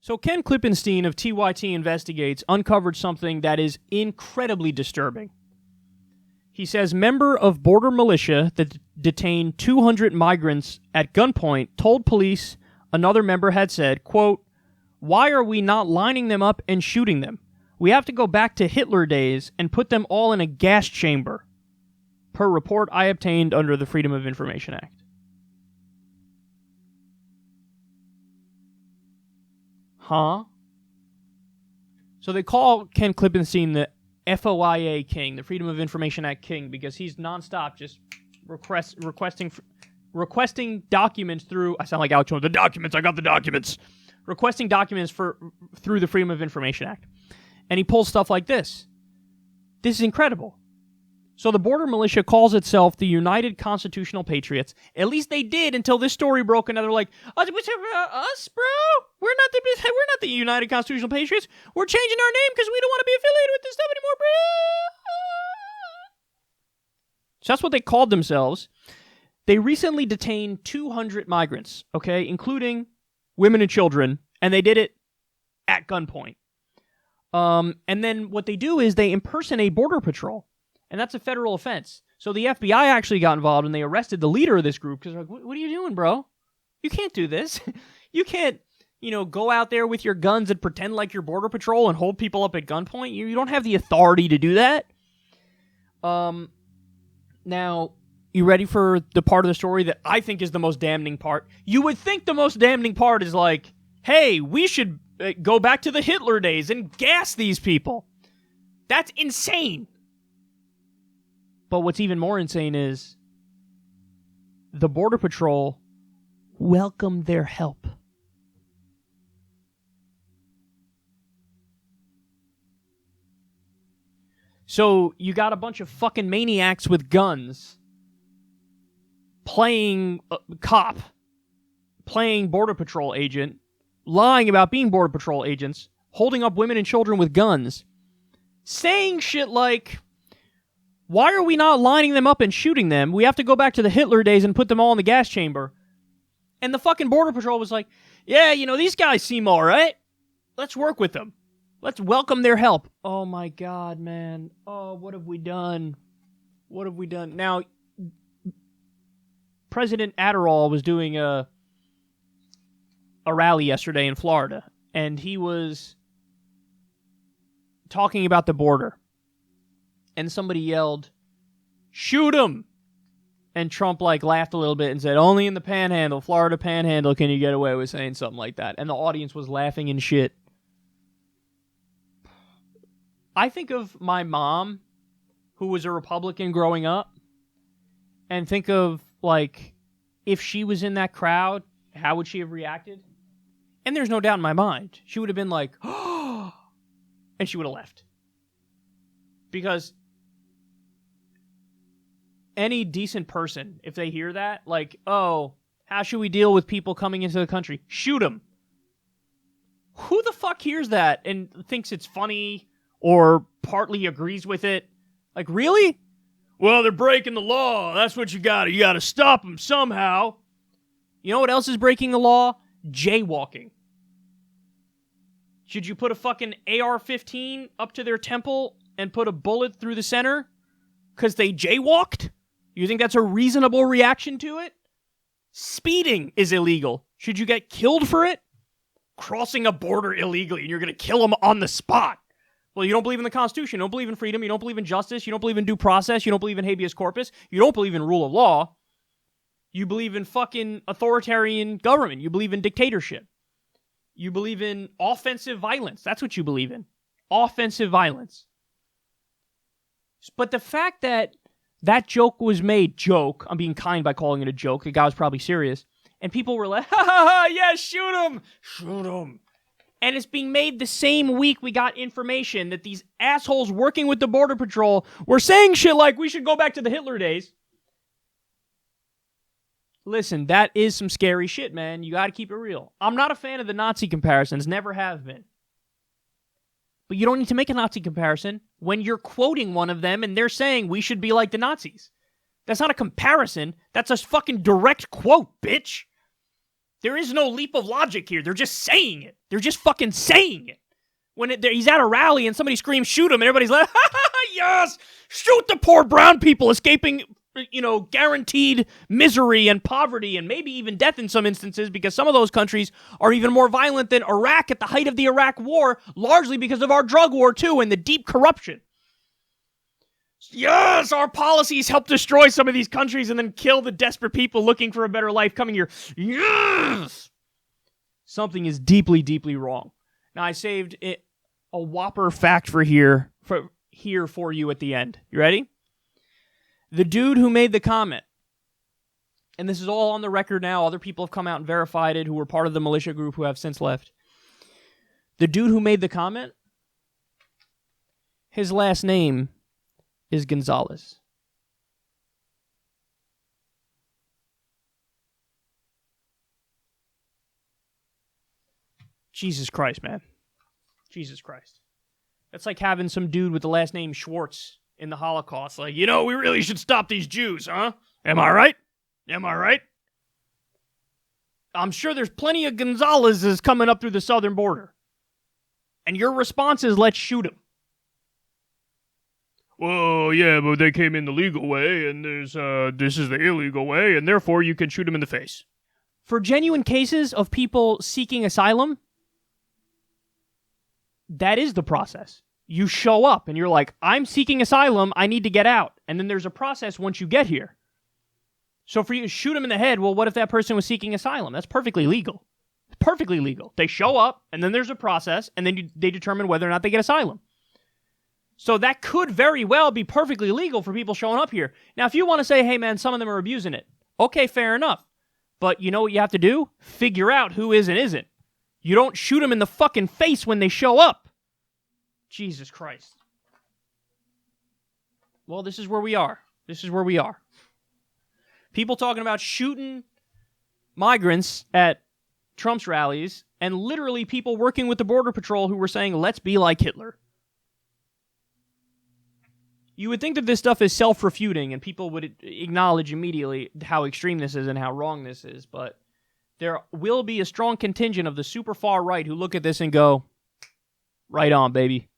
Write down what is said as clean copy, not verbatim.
So Ken Klippenstein of TYT Investigates uncovered something that is incredibly disturbing. He says member of border militia that detained 200 migrants at gunpoint told police another member had said, quote, "Why are we not lining them up and shooting them? We have to go back to Hitler days and put them all in a gas chamber," per report I obtained under the Freedom of Information Act. Huh? So they call Ken Klippenstein the FOIA king, the Freedom of Information Act king, because he's nonstop just requesting documents through. I sound like Alex Jones. The documents. I got the documents. Requesting documents through the Freedom of Information Act, and he pulls stuff like this. This is incredible. So the border militia calls itself the United Constitutional Patriots. At least they did until this story broke, and now they're like, us, bro? We're not the United Constitutional Patriots. We're changing our name because we don't want to be affiliated with this stuff anymore, bro. So that's what they called themselves. They recently detained 200 migrants, okay, including women and children, and they did it at gunpoint. And then what they do is they impersonate Border Patrol. And that's a federal offense. So the FBI actually got involved and they arrested the leader of this group because they're like, what are you doing, bro? You can't do this. You can't, go out there with your guns and pretend like you're Border Patrol and hold people up at gunpoint. You don't have the authority to do that. Now, you ready for the part of the story that I think is the most damning part? You would think the most damning part is like, hey, we should go back to the Hitler days and gas these people. That's insane. But what's even more insane is the Border Patrol welcomed their help. So you got a bunch of fucking maniacs with guns playing cop, playing Border Patrol agent, lying about being Border Patrol agents, holding up women and children with guns, saying shit like, "Why are we not lining them up and shooting them? We have to go back to the Hitler days and put them all in the gas chamber." And the fucking Border Patrol was like, "Yeah, these guys seem all right. Let's work with them. Let's welcome their help." Oh my God, man. Oh, what have we done? What have we done? Now, President Adderall was doing a rally yesterday in Florida, and he was talking about the border. And somebody yelled, "Shoot him!" And Trump laughed a little bit and said, "Only in the Panhandle, Florida Panhandle, can you get away with saying something like that." And the audience was laughing and shit. I think of my mom, who was a Republican growing up, and think of, if she was in that crowd, how would she have reacted? And there's no doubt in my mind. She would have been like, "Oh," and she would have left. Because any decent person, if they hear that, "Oh, how should we deal with people coming into the country?" Shoot them. Who the fuck hears that and thinks it's funny or partly agrees with it? Really? Well, they're breaking the law. That's what you got. You got to stop them somehow. You know what else is breaking the law? Jaywalking. Should you put a fucking AR-15 up to their temple and put a bullet through the center because they jaywalked? You think that's a reasonable reaction to it? Speeding is illegal. Should you get killed for it? Crossing a border illegally and you're going to kill them on the spot. Well, you don't believe in the Constitution. You don't believe in freedom. You don't believe in justice. You don't believe in due process. You don't believe in habeas corpus. You don't believe in rule of law. You believe in fucking authoritarian government. You believe in dictatorship. You believe in offensive violence. That's what you believe in. Offensive violence. But the fact that joke was made, I'm being kind by calling it a joke, the guy was probably serious, and people were like, "Ha ha ha, yeah, shoot him, shoot him." And it's being made the same week we got information that these assholes working with the Border Patrol were saying shit like, "We should go back to the Hitler days." Listen, that is some scary shit, man. You gotta keep it real. I'm not a fan of the Nazi comparisons, never have been. But you don't need to make a Nazi comparison when you're quoting one of them and they're saying we should be like the Nazis. That's not a comparison. That's a fucking direct quote, bitch. There is no leap of logic here. They're just saying it. They're just fucking saying it. When he's at a rally and somebody screams, shoot him, and everybody's like, yes, shoot the poor brown people escaping, guaranteed misery and poverty and maybe even death in some instances, because some of those countries are even more violent than Iraq at the height of the Iraq War, largely because of our drug war too and the deep corruption. Yes, our policies help destroy some of these countries and then kill the desperate people looking for a better life coming here. Yes! Something is deeply, deeply wrong. Now, I saved a whopper fact for here for you at the end. You ready? The dude who made the comment, and this is all on the record now, other people have come out and verified it who were part of the militia group who have since left. The dude who made the comment, his last name is Gonzalez. Jesus Christ, man. Jesus Christ. That's like having some dude with the last name Schwartz in the Holocaust. Like, we really should stop these Jews, huh? Am I right? Am I right? I'm sure there's plenty of Gonzalez's coming up through the southern border. And your response is, let's shoot him. Well, yeah, but they came in the legal way, and this is the illegal way, and therefore you can shoot them in the face. For genuine cases of people seeking asylum, that is the process. You show up, and you're like, I'm seeking asylum, I need to get out. And then there's a process once you get here. So for you to shoot them in the head, well, what if that person was seeking asylum? That's perfectly legal. Perfectly legal. They show up, and then there's a process, and then they determine whether or not they get asylum. So that could very well be perfectly legal for people showing up here. Now, if you want to say, hey, man, some of them are abusing it. Okay, fair enough. But you know what you have to do? Figure out who is and isn't. You don't shoot them in the fucking face when they show up. Jesus Christ. Well, this is where we are. This is where we are. People talking about shooting migrants at Trump's rallies, and literally people working with the Border Patrol who were saying, let's be like Hitler. You would think that this stuff is self-refuting and people would acknowledge immediately how extreme this is and how wrong this is, but there will be a strong contingent of the super far right who look at this and go, right on, baby.